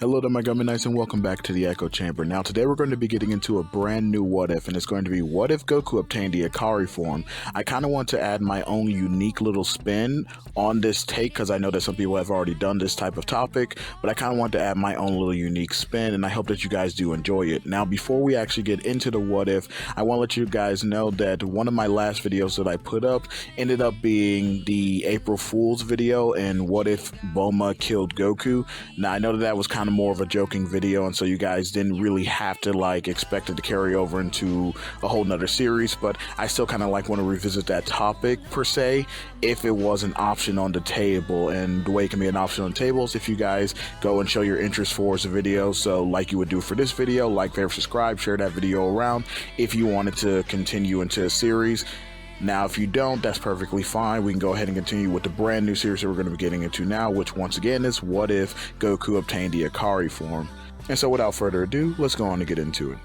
Hello there, my Gummy Knights, and welcome back to the Echo Chamber. Now, today we're going to be getting into a brand new what if, and it's going to be what if Goku obtained the Ikari form. I kind of want to add my own unique little spin on this take because I know that some people have already done this type of topic, but I kind of want to add my own little unique spin, and I hope that you guys do enjoy it. Now, before we actually get into the what if, I want to let you guys know that one of my last videos that I put up ended up being the April Fool's video, and what if Bulma killed Goku. Now, I know that was kind of more of a joking video, and so you guys didn't really have to expect it to carry over into a whole nother series, but I still kind of want to revisit that topic per se if it was an option on the table. And the way it can be an option on tables, if you guys go and show your interest for the video, so like you would do for this video, like, favorite, subscribe, share that video around if you wanted to continue into a series. Now, if you don't, that's perfectly fine. We can go ahead and continue with the brand new series that we're going to be getting into now, which once again is what if Goku obtained the Ikari form. And so without further ado, let's go on and get into it.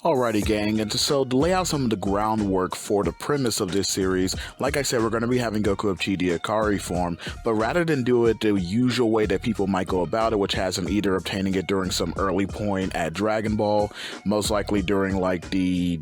Alrighty, gang, and so to lay out some of the groundwork for the premise of this series, like I said, we're going to be having Goku obtain the Ikari form, but rather than do it the usual way that people might go about it, which has him either obtaining it during some early point at Dragon Ball, most likely during the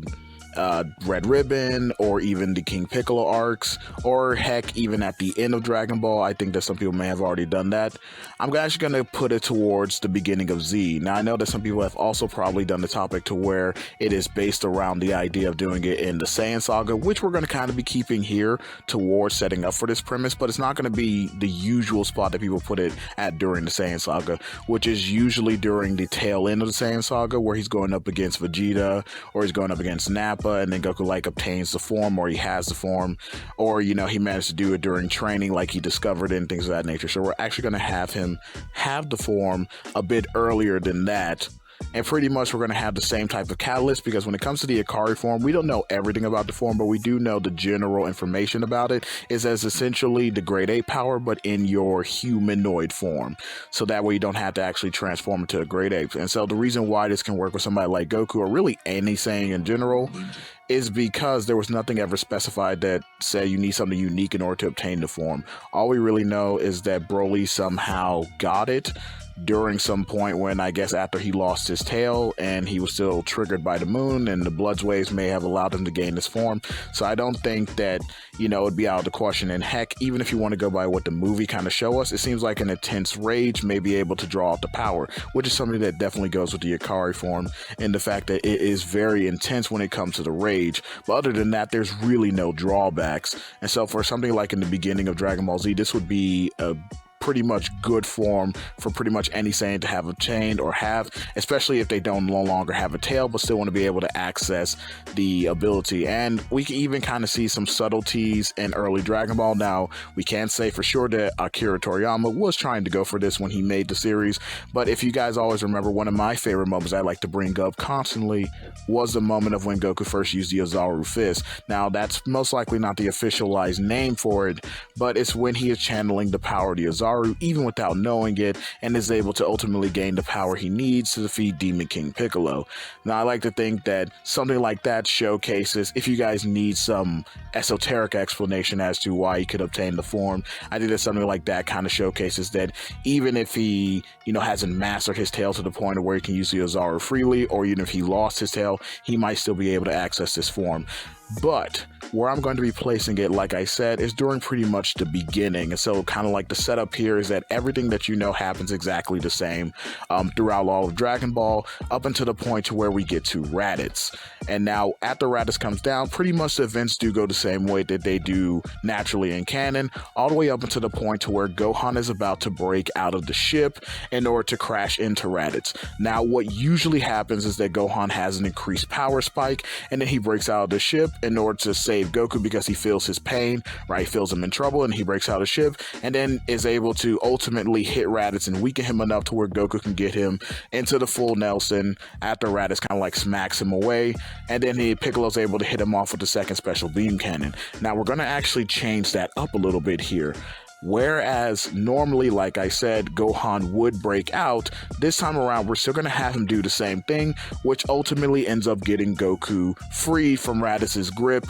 Red Ribbon, or even the King Piccolo arcs, or heck, even at the end of Dragon Ball. I think that some people may have already done that. I'm actually going to put it towards the beginning of Z. Now, I know that some people have also probably done the topic to where it is based around the idea of doing it in the Saiyan saga, which we're going to kind of be keeping here towards setting up for this premise, but it's not going to be the usual spot that people put it at during the Saiyan saga, which is usually during the tail end of the Saiyan saga, where he's going up against Vegeta, or he's going up against Nappa, and then Goku obtains the form, or he has the form, or he managed to do it during training, like he discovered it and things of that nature. So we're actually going to have him have the form a bit earlier than that. And pretty much we're going to have the same type of catalyst, because when it comes to the Ikari form, we don't know everything about the form, but we do know the general information about it is as essentially the grade 8 power, but in your humanoid form. So that way you don't have to actually transform into a grade 8. And so the reason why this can work with somebody like Goku, or really any Saiyan in general, is because there was nothing ever specified that said you need something unique in order to obtain the form. All we really know is that Broly somehow got it during some point when, I guess, after he lost his tail and he was still triggered by the moon, and the blood waves may have allowed him to gain this form. So I don't think that, it'd be out of the question. And heck, even if you want to go by what the movie kind of show us, it seems like an intense rage may be able to draw out the power, which is something that definitely goes with the Ikari form, and the fact that it is very intense when it comes to the rage. But other than that, there's really no drawbacks. And so for something like in the beginning of Dragon Ball Z, this would be a pretty much good form for pretty much any Saiyan to have obtained or have, especially if they don't no longer have a tail but still want to be able to access the ability. And we can even kind of see some subtleties in early Dragon Ball. Now, we can't say for sure that Akira Toriyama was trying to go for this when he made the series, but if you guys always remember, one of my favorite moments I like to bring up constantly was the moment of when Goku first used the Ozaru Fist. Now, that's most likely not the officialized name for it, but it's when he is channeling the power of the Ozaru, even without knowing it, and is able to ultimately gain the power he needs to defeat Demon King Piccolo. Now, I like to think that something like that showcases, if you guys need some esoteric explanation as to why he could obtain the form, I think that something like that kind of showcases that even if he, hasn't mastered his tail to the point of where he can use the Ozaru freely, or even if he lost his tail, he might still be able to access this form. But where I'm going to be placing it, like I said, is during pretty much the beginning. And so kind of like the setup here is that everything that happens exactly the same throughout all of Dragon Ball, up until the point to where we get to Raditz. And now after Raditz comes down, pretty much the events do go the same way that they do naturally in canon, all the way up until the point to where Gohan is about to break out of the ship in order to crash into Raditz. Now, what usually happens is that Gohan has an increased power spike, and then he breaks out of the ship, in order to save Goku because he feels his pain, right? He feels him in trouble and he breaks out of ship and then is able to ultimately hit Raditz and weaken him enough to where Goku can get him into the full Nelson after Raditz kind of like smacks him away, and then Piccolo's able to hit him off with the second special beam cannon. Now we're going to actually change that up a little bit here. Whereas normally, like I said, Gohan would break out, this time around we're still going to have him do the same thing, which ultimately ends up getting Goku free from Raditz's grip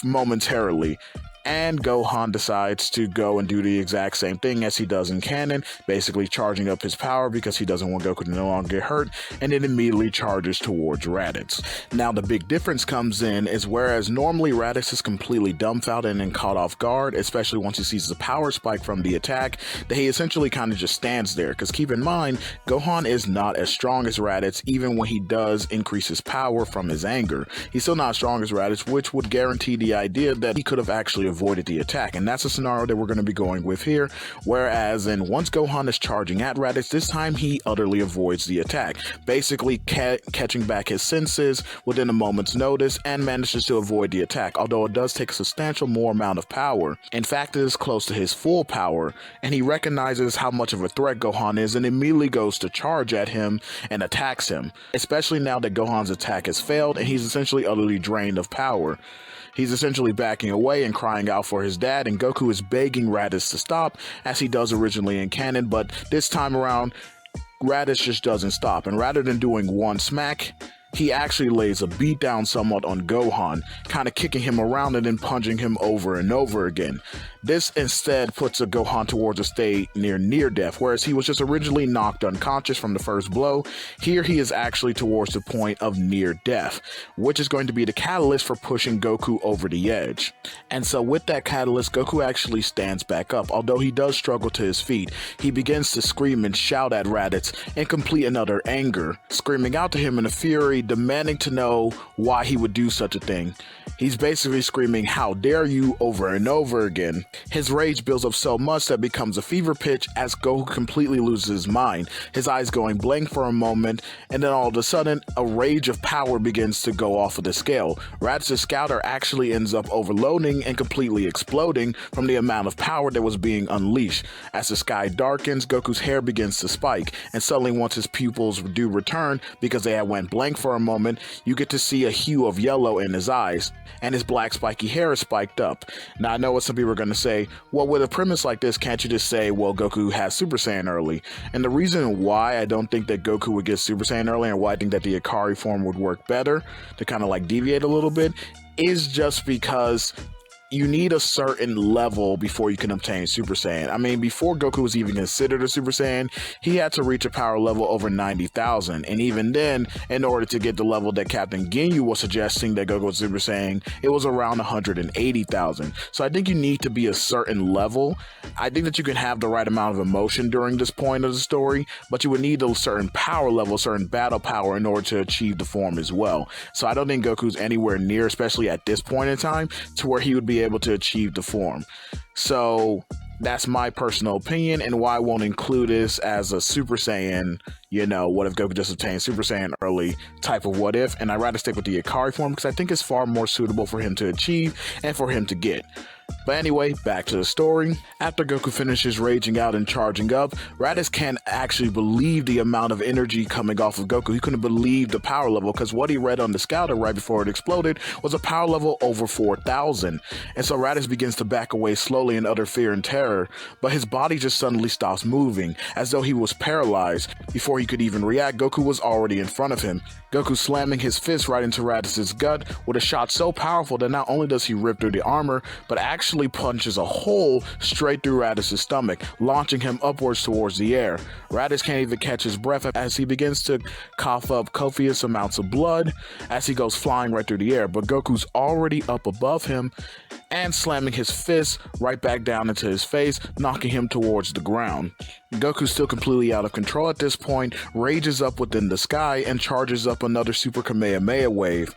momentarily. And Gohan decides to go and do the exact same thing as he does in canon, basically charging up his power because he doesn't want Goku to no longer get hurt, and then immediately charges towards Raditz. Now the big difference comes in is whereas normally Raditz is completely dumbfounded and caught off guard, especially once he sees the power spike from the attack, that he essentially kind of just stands there, because keep in mind, Gohan is not as strong as Raditz even when he does increase his power from his anger. He's still not as strong as Raditz, which would guarantee the idea that he could have actually avoided the attack, and that's a scenario that we're going to be going with here. Whereas once Gohan is charging at Raditz, this time he utterly avoids the attack, basically catching back his senses within a moment's notice and manages to avoid the attack, although it does take a substantial more amount of power. In fact, it is close to his full power, and he recognizes how much of a threat Gohan is and immediately goes to charge at him and attacks him, especially now that Gohan's attack has failed and he's essentially utterly drained of power. He's essentially backing away and crying out for his dad, and Goku is begging Raditz to stop, as he does originally in canon, but this time around, Raditz just doesn't stop, and rather than doing one smack, he actually lays a beatdown somewhat on Gohan, kind of kicking him around and then punching him over and over again. This instead puts a Gohan towards a state near death, whereas he was just originally knocked unconscious from the first blow. Here he is actually towards the point of near death, which is going to be the catalyst for pushing Goku over the edge. And so with that catalyst, Goku actually stands back up, although he does struggle to his feet. He begins to scream and shout at Raditz in complete and utter anger, screaming out to him in a fury, demanding to know why he would do such a thing. He's basically screaming, "How dare you," over and over again. His rage builds up so much that it becomes a fever pitch as Goku completely loses his mind, his eyes going blank for a moment, and then all of a sudden, a rage of power begins to go off of the scale. Raditz's scouter actually ends up overloading and completely exploding from the amount of power that was being unleashed. As the sky darkens, Goku's hair begins to spike, and suddenly once his pupils do return, because they had went blank for a moment, you get to see a hue of yellow in his eyes, and his black spiky hair is spiked up. Now I know what some people are going to say, well, with a premise like this, can't you just say, well, Goku has Super Saiyan early? And the reason why I don't think that Goku would get Super Saiyan early, and why I think that the Ikari form would work better, to kind of like deviate a little bit, is just because you need a certain level before you can obtain Super Saiyan. I mean, before Goku was even considered a Super Saiyan, he had to reach a power level over 90,000. And even then, in order to get the level that Captain Ginyu was suggesting that Goku was Super Saiyan, it was around 180,000. So I think you need to be a certain level. I think that you can have the right amount of emotion during this point of the story, but you would need a certain power level, certain battle power in order to achieve the form as well. So I don't think Goku's anywhere near, especially at this point in time, to where he would be able to achieve the form. So that's my personal opinion, and why I won't include this as a Super Saiyan, what if Goku just obtained Super Saiyan early type of what if, and I'd rather stick with the Ikari form because I think it's far more suitable for him to achieve and for him to get. But anyway, back to the story. After Goku finishes raging out and charging up, Raditz can't actually believe the amount of energy coming off of Goku. He couldn't believe the power level, because what he read on the scouter right before it exploded was a power level over 4,000. And so Raditz begins to back away slowly in utter fear and terror, but his body just suddenly stops moving, as though he was paralyzed. Before he could even react, Goku was already in front of him. Goku slamming his fist right into Raditz's gut with a shot so powerful that not only does he rip through the armor, but actually punches a hole straight through Raditz's stomach, launching him upwards towards the air. Raditz can't even catch his breath as he begins to cough up copious amounts of blood as he goes flying right through the air, but Goku's already up above him, and slamming his fist right back down into his face, knocking him towards the ground. Goku, still completely out of control at this point, rages up within the sky and charges up another Super Kamehameha wave.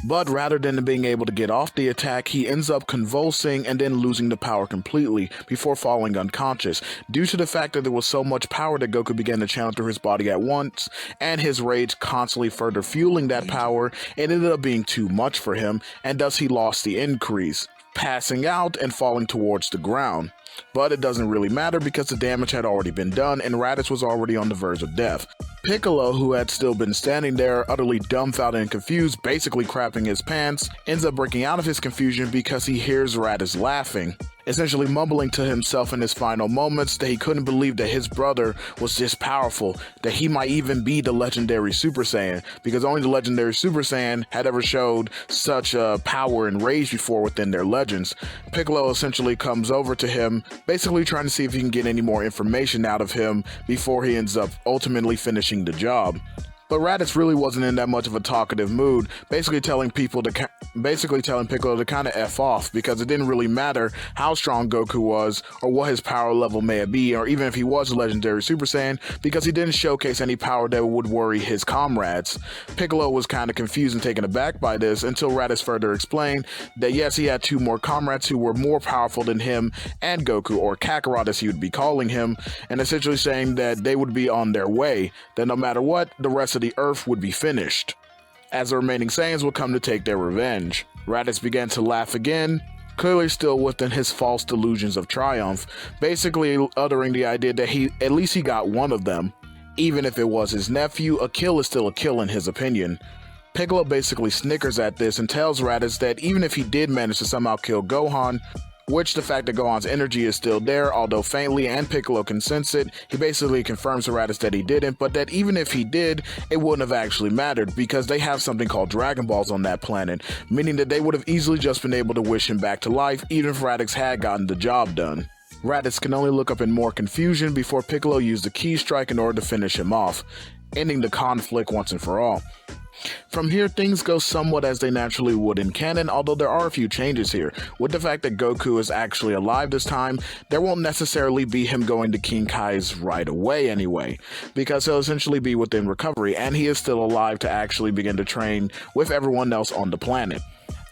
But rather than being able to get off the attack, he ends up convulsing and then losing the power completely before falling unconscious. Due to the fact that there was so much power that Goku began to channel through his body at once, and his rage constantly further fueling that power, it ended up being too much for him, and thus he lost the increase, passing out and falling towards the ground. But it doesn't really matter because the damage had already been done and Raditz was already on the verge of death. Piccolo, who had still been standing there, utterly dumbfounded and confused, basically crapping his pants, ends up breaking out of his confusion because he hears Raditz laughing, essentially mumbling to himself in his final moments that he couldn't believe that his brother was this powerful, that he might even be the legendary Super Saiyan, because only the legendary Super Saiyan had ever showed such power and rage before within their legends. Piccolo essentially comes over to him, basically trying to see if he can get any more information out of him before he ends up ultimately finishing the job. But Raditz really wasn't in that much of a talkative mood, basically telling Piccolo to kind of F off, because it didn't really matter how strong Goku was, or what his power level may be, or even if he was a legendary Super Saiyan, because he didn't showcase any power that would worry his comrades. Piccolo was kind of confused and taken aback by this, until Raditz further explained that yes, he had two more comrades who were more powerful than him and Goku, or Kakarot as he would be calling him, and essentially saying that they would be on their way, that no matter what, the rest of the Earth would be finished, as the remaining Saiyans would come to take their revenge. Raditz began to laugh again, clearly still within his false delusions of triumph, basically uttering the idea that at least he got one of them. Even if it was his nephew, a kill is still a kill in his opinion. Piccolo basically snickers at this and tells Raditz that even if he did manage to somehow kill Gohan, which the fact that Gohan's energy is still there, although faintly, and Piccolo can sense it, he basically confirms to Raditz that he didn't, but that even if he did, it wouldn't have actually mattered, because they have something called Dragonballs on that planet, meaning that they would have easily just been able to wish him back to life, even if Raditz had gotten the job done. Raditz can only look up in more confusion before Piccolo used the key strike in order to finish him off, ending the conflict once and for all. From here, things go somewhat as they naturally would in canon, although there are a few changes here. With the fact that Goku is actually alive this time, there won't necessarily be him going to King Kai's right away anyway, because he'll essentially be within recovery, and he is still alive to actually begin to train with everyone else on the planet.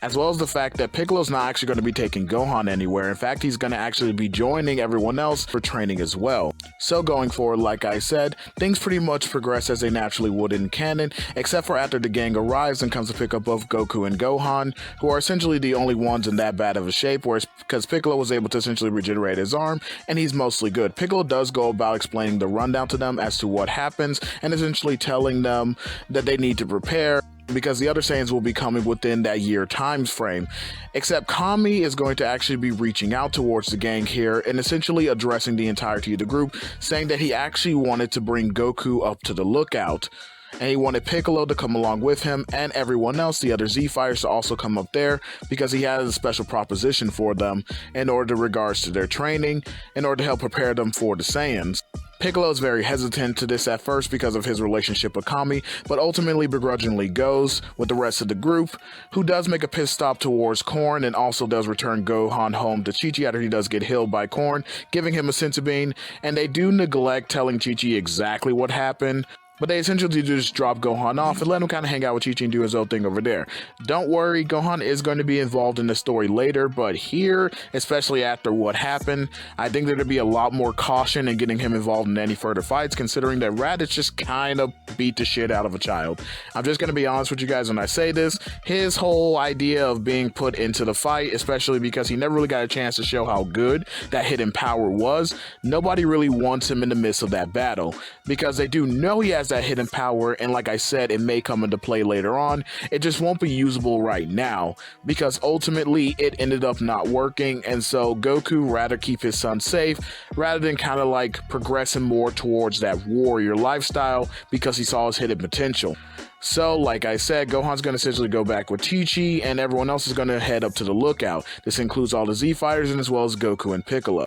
As well as the fact that Piccolo's not actually going to be taking Gohan anywhere. In fact, he's going to actually be joining everyone else for training as well. So going forward, like I said, things pretty much progress as they naturally would in canon, except for after the gang arrives and comes to pick up both Goku and Gohan, who are essentially the only ones in that bad of a shape, whereas because Piccolo was able to essentially regenerate his arm, and he's mostly good. Piccolo does go about explaining the rundown to them as to what happens, and essentially telling them that they need to prepare, because the other Saiyans will be coming within that year time frame. Except Kami is going to actually be reaching out towards the gang here and essentially addressing the entirety of the group, saying that he actually wanted to bring Goku up to the lookout. And he wanted Piccolo to come along with him and everyone else, the other Z-Fighters, to also come up there, because he has a special proposition for them in regards to their training, in order to help prepare them for the Saiyans. Piccolo is very hesitant to this at first because of his relationship with Kami, but ultimately begrudgingly goes with the rest of the group, who does make a pit stop towards Korn and also does return Gohan home to Chi-Chi after he does get healed by Korn, giving him a senzu bean, and they do neglect telling Chi-Chi exactly what happened, but they essentially just drop Gohan off and let him kind of hang out with Chi-Chi and do his own thing over there. Don't worry, Gohan is going to be involved in the story later, but here, especially after what happened, I think there'd be a lot more caution in getting him involved in any further fights, considering that Raditz just kind of beat the shit out of a child. I'm just going to be honest with you guys when I say this. His whole idea of being put into the fight, especially because he never really got a chance to show how good that hidden power was, nobody really wants him in the midst of that battle, because they do know he has that hidden power, and like I said, it may come into play later on. It just won't be usable right now, because ultimately it ended up not working, and so Goku rather keep his son safe rather than kind of like progressing more towards that warrior lifestyle, because he saw his hidden potential. So, like I said, Gohan's going to essentially go back with Chi-Chi, and everyone else is going to head up to the lookout. This includes all the Z-Fighters, and as well as Goku and Piccolo.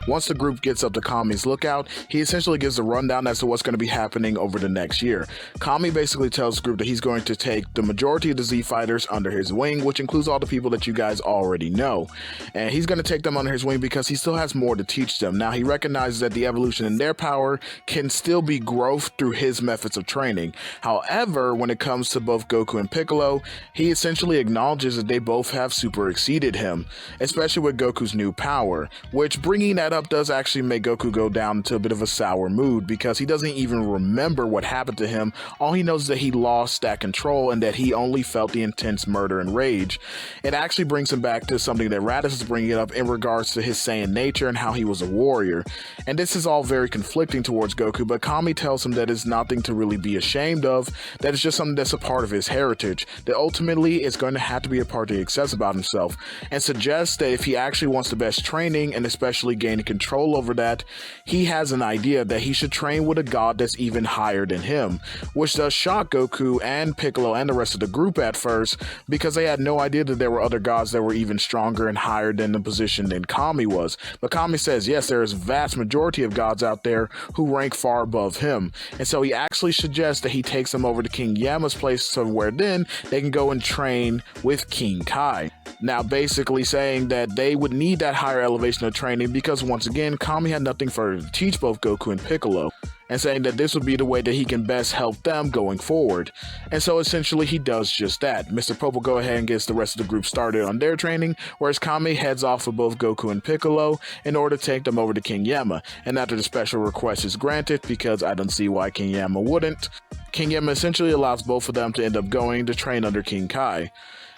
Once the group gets up to Kami's lookout, he essentially gives a rundown as to what's going to be happening over the next year. Kami basically tells the group that he's going to take the majority of the Z Fighters under his wing, which includes all the people that you guys already know. And he's going to take them under his wing because he still has more to teach them. Now, he recognizes that the evolution in their power can still be growth through his methods of training. However, when it comes to both Goku and Piccolo, he essentially acknowledges that they both have super exceeded him, especially with Goku's new power, which bringing that up does actually make Goku go down into a bit of a sour mood because he doesn't even remember what happened to him. All he knows is that he lost that control and that he only felt the intense murder and rage. It actually brings him back to something that Raditz is bringing up in regards to his Saiyan nature and how he was a warrior. And this is all very conflicting towards Goku, but Kami tells him that it's nothing to really be ashamed of, that it's just something that's a part of his heritage, that ultimately it's going to have to be a part that he accepts about himself, and suggests that if he actually wants the best training and especially gaining control over that, he has an idea that he should train with a god that's even higher than him, which does shock Goku and Piccolo and the rest of the group at first because they had no idea that there were other gods that were even stronger and higher than the position than Kami was. But Kami says yes, there is a vast majority of gods out there who rank far above him, and so he actually suggests that he takes them over to King Yama's place so where then they can go and train with King Kai. Now basically saying that they would need that higher elevation of training because once again Kami had nothing further to teach both Goku and Piccolo, and saying that this would be the way that he can best help them going forward. And so essentially he does just that. Mr. Pope will go ahead and gets the rest of the group started on their training, whereas Kami heads off with both Goku and Piccolo in order to take them over to King Yama. And after the special request is granted, because I don't see why King Yama wouldn't, King Yama essentially allows both of them to end up going to train under King Kai.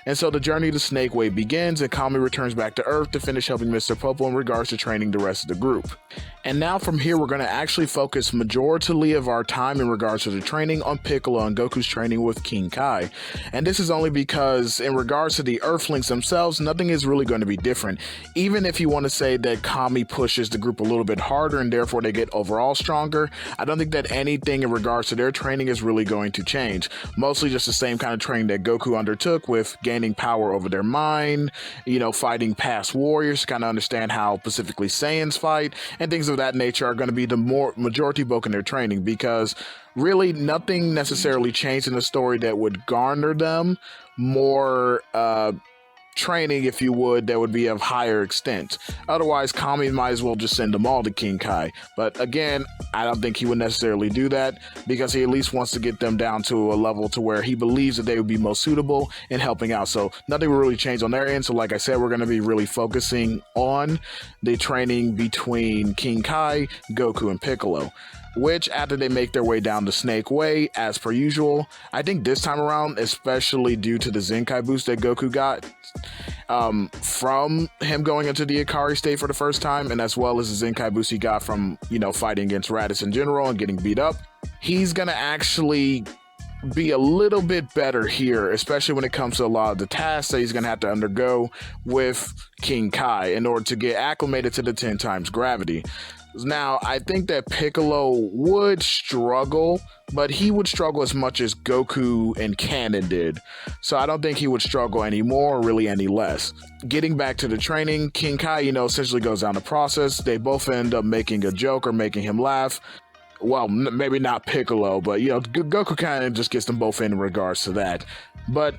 And so the journey to Snake Way begins, and Kami returns back to Earth to finish helping Mr. Popo in regards to training the rest of the group. And now from here, we're going to actually focus majority of our time in regards to the training on Piccolo and Goku's training with King Kai. And this is only because in regards to the Earthlings themselves, nothing is really going to be different. Even if you want to say that Kami pushes the group a little bit harder and therefore they get overall stronger, I don't think that anything in regards to their training is really going to change. Mostly just the same kind of training that Goku undertook with gaining power over their mind, fighting past warriors to kind of understand how specifically Saiyans fight, and things of that nature are going to be the more majority bulk in their training, because really nothing necessarily changed in the story that would garner them more training, if you would, that would be of higher extent. Otherwise, Kami might as well just send them all to King Kai. But again, I don't think he would necessarily do that because he at least wants to get them down to a level to where he believes that they would be most suitable in helping out. So nothing will really change on their end. So like I said, we're going to be really focusing on the training between King Kai, Goku, and Piccolo, which after they make their way down the Snake Way, as per usual, I think this time around, especially due to the Zenkai boost that Goku got from him going into the Ikari state for the first time, and as well as the Zenkai boost he got from, fighting against Raditz in general and getting beat up, he's going to actually be a little bit better here, especially when it comes to a lot of the tasks that he's going to have to undergo with King Kai in order to get acclimated to the 10 times gravity. Now, I think that Piccolo would struggle, but he would struggle as much as Goku and Kanon did. So I don't think he would struggle any more, or really any less. Getting back to the training, King Kai, essentially goes down the process. They both end up making a joke or making him laugh. Well, maybe not Piccolo, but, Goku kind of just gets them both in regards to that. But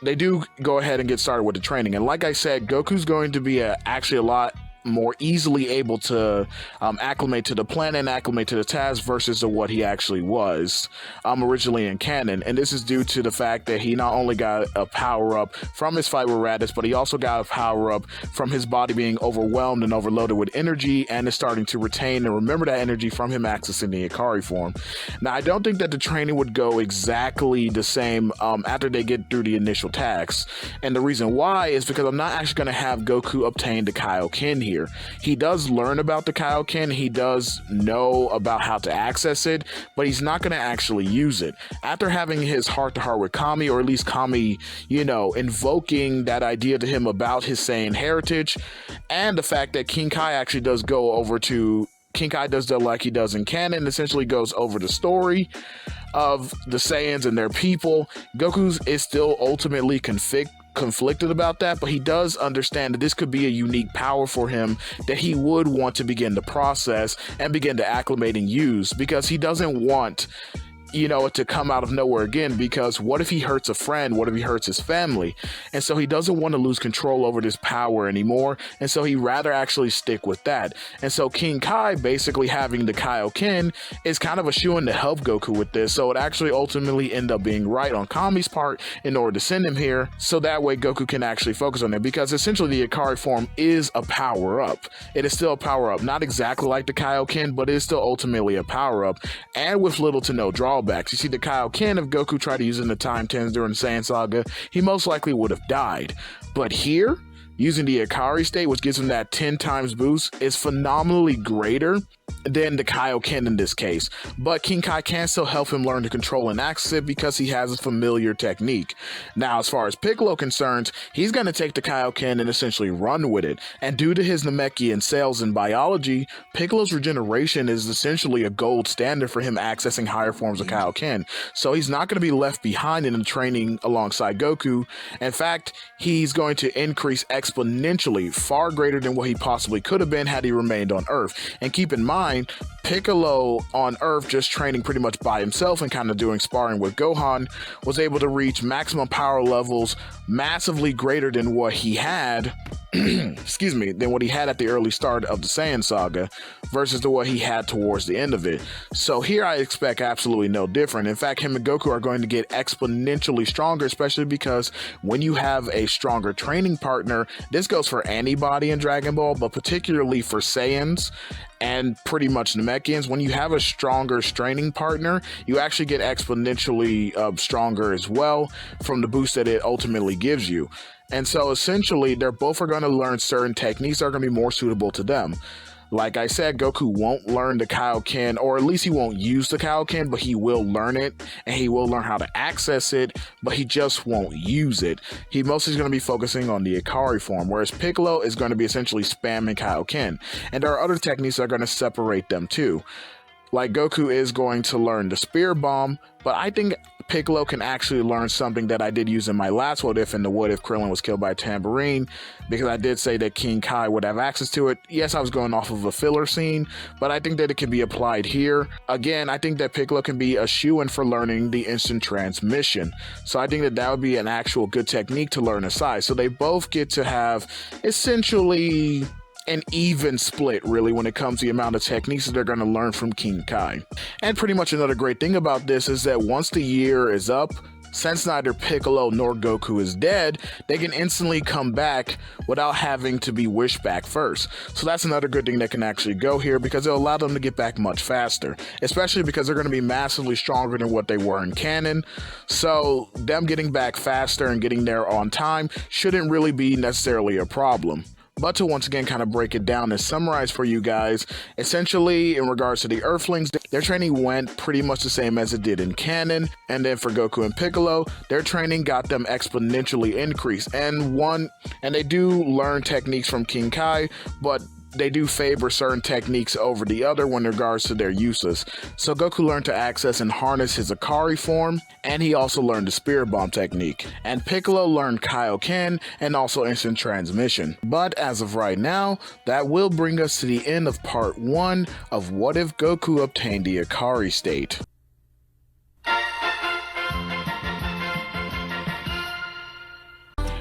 they do go ahead and get started with the training. And like I said, Goku's going to be actually a lot more easily able to acclimate to the planet and acclimate to the task versus what he actually was originally in canon. And this is due to the fact that he not only got a power-up from his fight with Raditz, but he also got a power-up from his body being overwhelmed and overloaded with energy, and is starting to retain and remember that energy from him accessing the Ikari form. Now, I don't think that the training would go exactly the same after they get through the initial tasks. And the reason why is because I'm not actually going to have Goku obtain the Kaioken here. He does learn about the Kaioken, he does know about how to access it, but he's not going to actually use it. After having his heart-to-heart with Kami, or at least Kami, invoking that idea to him about his Saiyan heritage, and the fact that King Kai actually does go over to King Kai does that like he does in canon, essentially goes over the story of the Saiyans and their people. Goku is still ultimately conflicted about that, but he does understand that this could be a unique power for him that he would want to begin to process and begin to acclimate and use, because he doesn't want it to come out of nowhere again, because what if he hurts a friend? What if he hurts his family? And so he doesn't want to lose control over this power anymore, and so he'd rather actually stick with that. And so King Kai basically having the Kaioken is kind of a shoo-in to help Goku with this, so it actually ultimately end up being right on Kami's part in order to send him here, so that way Goku can actually focus on it, because essentially the Ikari form is a power-up. It is still a power-up, not exactly like the Kaioken, but it is still ultimately a power-up, and with little to no drawbacks. You see, the Kaioken, if Goku tried to use it in the Time 10s during the Saiyan Saga, he most likely would have died. But here, using the Ikari state, which gives him that 10 times boost, is phenomenally greater than the Kaioken in this case. But King Kai can still help him learn to control and access it because he has a familiar technique. Now, as far as Piccolo concerns, he's going to take the Kaioken and essentially run with it. And due to his Namekian cells and biology, Piccolo's regeneration is essentially a gold standard for him accessing higher forms of Kaioken. So he's not going to be left behind in the training alongside Goku. In fact, he's going to increase exponentially, far greater than what he possibly could have been had he remained on Earth. And keep in mind, Piccolo on Earth, just training pretty much by himself and kind of doing sparring with Gohan, was able to reach maximum power levels massively greater than what he had than what he had at the early start of the Saiyan Saga versus to what he had towards the end of it. So here I expect absolutely no different. In fact, him and Goku are going to get exponentially stronger, especially because when you have a stronger training partner, this goes for anybody in Dragon Ball, but particularly for Saiyans and pretty much Namekians, when you have a stronger training partner, you actually get exponentially stronger as well from the boost that it ultimately gives you. And so essentially, they're both are going to learn certain techniques that are going to be more suitable to them. Like I said, Goku won't learn the Kaioken, or at least he won't use the Kaioken, but he will learn it, and he will learn how to access it, but he just won't use it. He mostly is going to be focusing on the Ikari form, whereas Piccolo is going to be essentially spamming Kaioken. And there are other techniques that are going to separate them too. Like Goku is going to learn the Spear Bomb, but I think Piccolo can actually learn something that I did use in my last What If, and the What If Krillin was killed by a tambourine, because I did say that King Kai would have access to it. Yes, I was going off of a filler scene, but I think that it can be applied here. Again, I think that Piccolo can be a shoo-in for learning the instant transmission. So I think that that would be an actual good technique to learn aside. So they both get to have essentially an even split, really, when it comes to the amount of techniques that they're going to learn from King Kai. And pretty much another great thing about this is that once the year is up, since neither Piccolo nor Goku is dead, they can instantly come back without having to be wished back first. So that's another good thing that can actually go here, because it'll allow them to get back much faster, especially because they're going to be massively stronger than what they were in canon. So them getting back faster and getting there on time shouldn't really be necessarily a problem. But to once again kind of break it down and summarize for you guys, essentially in regards to the Earthlings, their training went pretty much the same as it did in canon. And then for Goku and Piccolo, their training got them exponentially increased. And they do learn techniques from King Kai, but they do favor certain techniques over the other when in regards to their uses. So Goku learned to access and harness his Ikari form, and he also learned the Spear Bomb technique. And Piccolo learned Kaioken and also instant transmission. But as of right now, that will bring us to the end of part 1 of What If Goku Obtained the Ikari State.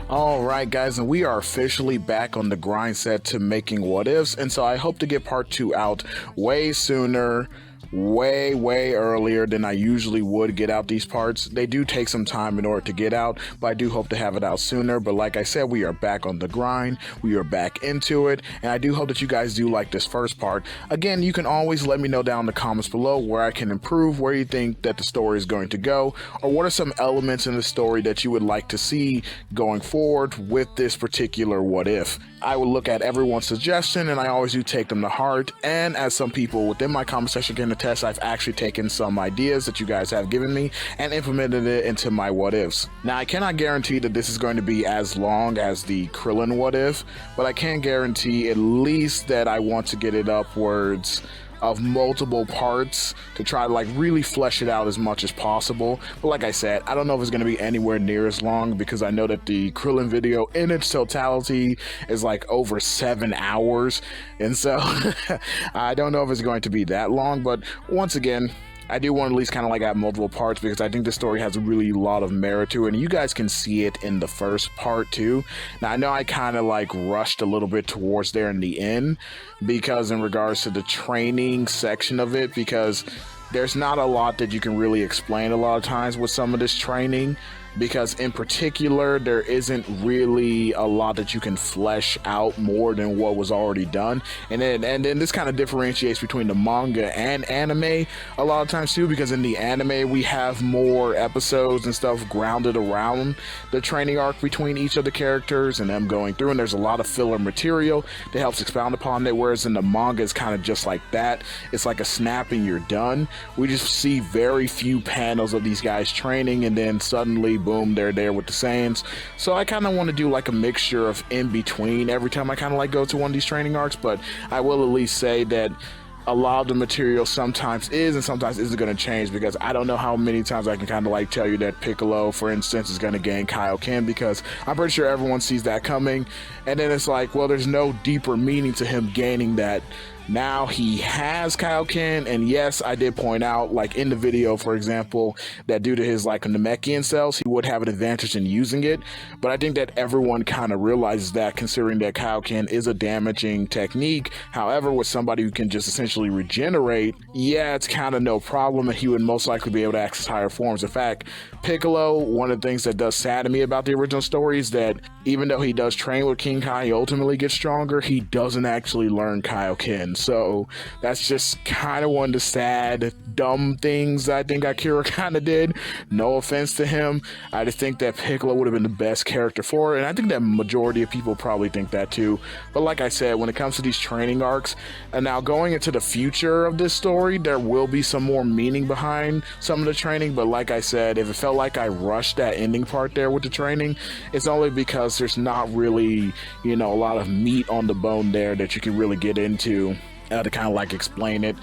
Alright guys, and we are officially back on the grind set to making what ifs, and so I hope to get part 2 out way sooner, way earlier than I usually would get out these parts. They do take some time in order to get out, but I do hope to have it out sooner. But like I said, we are back on the grind, we are back into it, and I do hope that you guys do like this first part. Again, you can always let me know down in the comments below where I can improve, where you think that the story is going to go, or what are some elements in the story that you would like to see going forward with this particular what if. I will look at everyone's suggestion, and I always do take them to heart, and as some people within my comment section can attest, I've actually taken some ideas that you guys have given me and implemented it into my what ifs. Now, I cannot guarantee that this is going to be as long as the Krillin what if, but I can guarantee at least that I want to get it upwards of multiple parts to try to like really flesh it out as much as possible. But like I said, I don't know if it's going to be anywhere near as long, because I know that the Krillin video in its totality is like over 7 hours, and so I don't know if it's going to be that long. But once again, I do want to at least kind of like have multiple parts, because I think the story has a really lot of merit to it, and you guys can see it in the first part too. Now I know I kind of like rushed a little bit towards there in the end, because in regards to the training section of it, because there's not a lot that you can really explain a lot of times with some of this training, because in particular there isn't really a lot that you can flesh out more than what was already done. And then this kind of differentiates between the manga and anime a lot of times too, because in the anime we have more episodes and stuff grounded around the training arc between each of the characters and them going through, and there's a lot of filler material that helps expound upon it, whereas in the manga it's kind of just like that. It's like a snap and you're done. We just see very few panels of these guys training, and then suddenly boom, they're there with the Saiyans. So I kind of want to do like a mixture of in between every time I kind of like go to one of these training arcs, but I will at least say that a lot of the material sometimes is and sometimes isn't going to change, because I don't know how many times I can kind of like tell you that Piccolo, for instance, is going to gain Kaioken, because I'm pretty sure everyone sees that coming, and then it's like, well, there's no deeper meaning to him gaining that. Now he has Kaioken, and yes, I did point out, like in the video, for example, that due to his like Namekian cells, he would have an advantage in using it. But I think that everyone kind of realizes that, considering that Kaioken is a damaging technique. However, with somebody who can just essentially regenerate, yeah, it's kind of no problem, and he would most likely be able to access higher forms. In fact, Piccolo, one of the things that does sadden me about the original story is that even though he does train with King Kai, he ultimately gets stronger, he doesn't actually learn Kaioken. So that's just kind of one of the sad, dumb things I think Akira kind of did. No offense to him. I just think that Piccolo would have been the best character for it, and I think that majority of people probably think that too. But like I said, when it comes to these training arcs, and now going into the future of this story, there will be some more meaning behind some of the training. But like I said, if it felt like I rushed that ending part there with the training, it's only because there's not really, you know, a lot of meat on the bone there that you can really get into to kind of like explain it.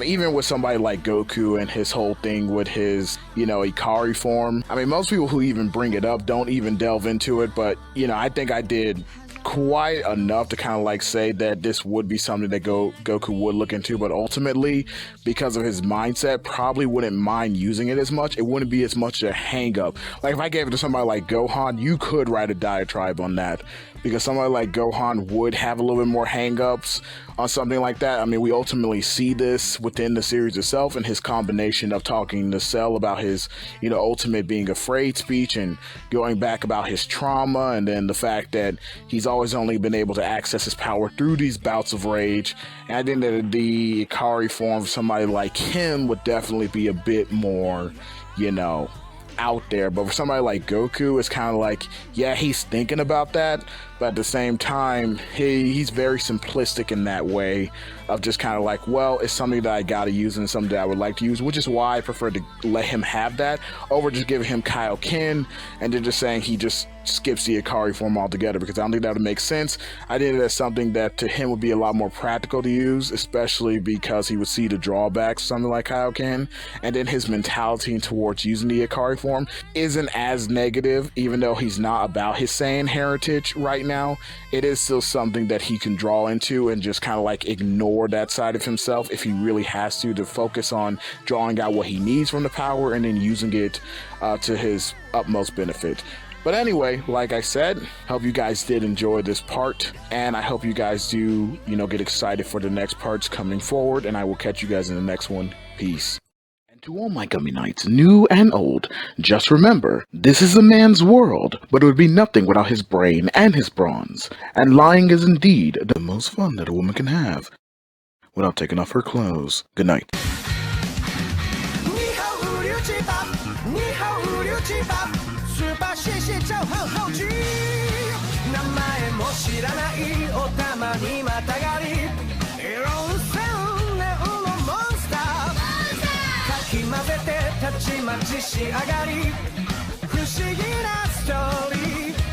Even with somebody like Goku and his whole thing with his, you know, Ikari form. I mean, most people who even bring it up don't even delve into it, but, you know, I think I did quite enough to kind of like say that this would be something that Goku would look into, but ultimately, because of his mindset, probably wouldn't mind using it as much. It wouldn't be as much a hang up. Like if I gave it to somebody like Gohan, you could write a diatribe on that, because somebody like Gohan would have a little bit more hang-ups on something like that. I mean, we ultimately see this within the series itself, and his combination of talking to Cell about his, you know, ultimate being afraid speech, and going back about his trauma, and then the fact that he's always only been able to access his power through these bouts of rage. And I think that the Ikari form of somebody like him would definitely be a bit more, you know, out there. But for somebody like Goku, it's kind of like, yeah, he's thinking about that, but at the same time, he's very simplistic in that way of just kind of like, well, it's something that I gotta use and something that I would like to use, which is why I prefer to let him have that over just giving him Kaioken and then just saying he just skips the Ikari form altogether, because I don't think that would make sense. I think that's something that to him would be a lot more practical to use, especially because he would see the drawbacks of something like Kaioken, and then his mentality towards using the Ikari form isn't as negative. Even though he's not about his Saiyan heritage right now, it is still something that he can draw into and just kind of like ignore that side of himself if he really has to focus on drawing out what he needs from the power and then using it to his utmost benefit. But anyway, like I said, hope you guys did enjoy this part, and I hope you guys do, you know, get excited for the next parts coming forward, and I will catch you guys in the next one. Peace. And to all my Gummy Knights, new and old, just remember, this is a man's world, but it would be nothing without his brain and his bronze. And lying is indeed the most fun that a woman can have without taking off her clothes. Good night.